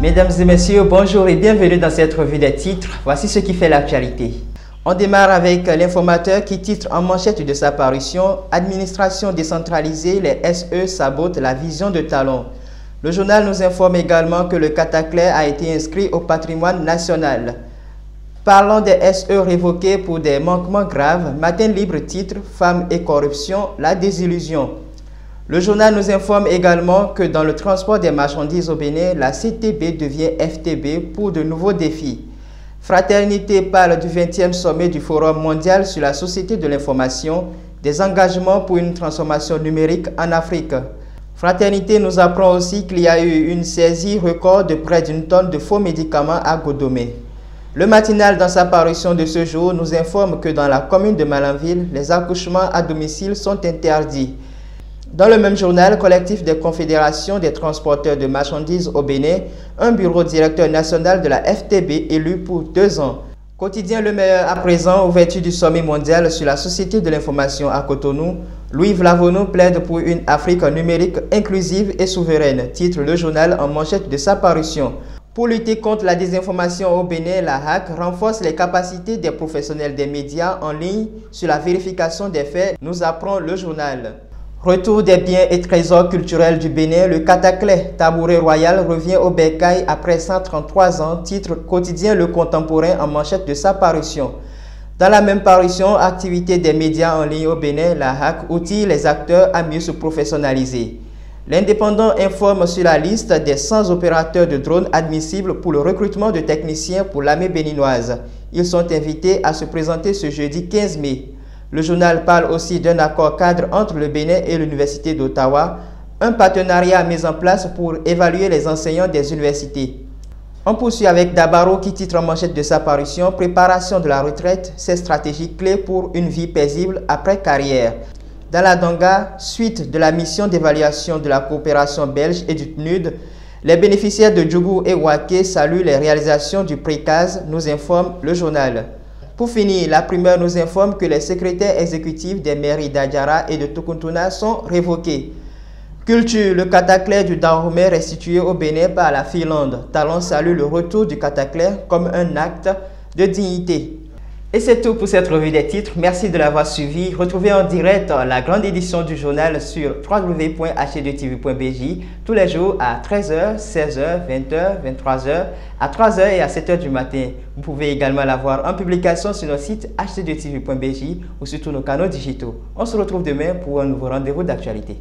Mesdames et messieurs, bonjour et bienvenue dans cette revue des titres. Voici ce qui fait l'actualité. On démarre avec l'informateur qui titre en manchette de sa parution « Administration décentralisée, les SE sabotent la vision de Talon ». Le journal nous informe également que le Cataclès a été inscrit au patrimoine national. Parlant des SE révoqués pour des manquements graves, Matin Libre titre « Femmes et corruption, la désillusion ». Le journal nous informe également que dans le transport des marchandises au Bénin, la CTB devient FTB pour de nouveaux défis. Fraternité parle du 20e sommet du Forum mondial sur la société de l'information, des engagements pour une transformation numérique en Afrique. Fraternité nous apprend aussi qu'il y a eu une saisie record de près d'une tonne de faux médicaments à Godomé. Le matinal, dans sa parution de ce jour, nous informe que dans la commune de Malanville, les accouchements à domicile sont interdits. Dans le même journal, collectif des confédérations des transporteurs de marchandises au Bénin, un bureau directeur national de la FTB élu pour 2 ans. Quotidien Le Meilleur à présent, ouverture du sommet mondial sur la société de l'information à Cotonou, Louis Vlavono plaide pour une Afrique numérique inclusive et souveraine, titre le journal en manchette de sa parution. Pour lutter contre la désinformation au Bénin, la HAC renforce les capacités des professionnels des médias en ligne sur la vérification des faits, nous apprend le journal. Retour des biens et trésors culturels du Bénin, le Cataclès, tabouret royal, revient au bercail après 133 ans, titre quotidien Le Contemporain en manchette de sa parution. Dans la même parution, activité des médias en ligne au Bénin, la HAC outille les acteurs à mieux se professionnaliser. L'Indépendant informe sur la liste des 100 opérateurs de drones admissibles pour le recrutement de techniciens pour l'armée béninoise. Ils sont invités à se présenter ce jeudi 15 mai. Le journal parle aussi d'un accord cadre entre le Bénin et l'Université d'Ottawa, un partenariat mis en place pour évaluer les enseignants des universités. On poursuit avec Dabaro qui titre en manchette de sa parution « Préparation de la retraite, ces stratégies clés pour une vie paisible après carrière ». Dans la Donga, suite de la mission d'évaluation de la coopération belge et du PNUD, les bénéficiaires de Djougou et Waké saluent les réalisations du PRECAS, nous informe le journal. Pour finir, la primeur nous informe que les secrétaires exécutifs des mairies d'Adjara et de Tokuntuna sont révoqués. Culture, le Cataclès du Dahomey restitué au Bénin par la Finlande. Talon salue le retour du Cataclès comme un acte de dignité. Et c'est tout pour cette revue des titres. Merci de l'avoir suivi. Retrouvez en direct la grande édition du journal sur www.hd2tv.bj tous les jours à 13h, 16h, 20h, 23h, à 3h et à 7h du matin. Vous pouvez également la voir en publication sur notre site hd2tv.bj ou sur tous nos canaux digitaux. On se retrouve demain pour un nouveau rendez-vous d'actualité.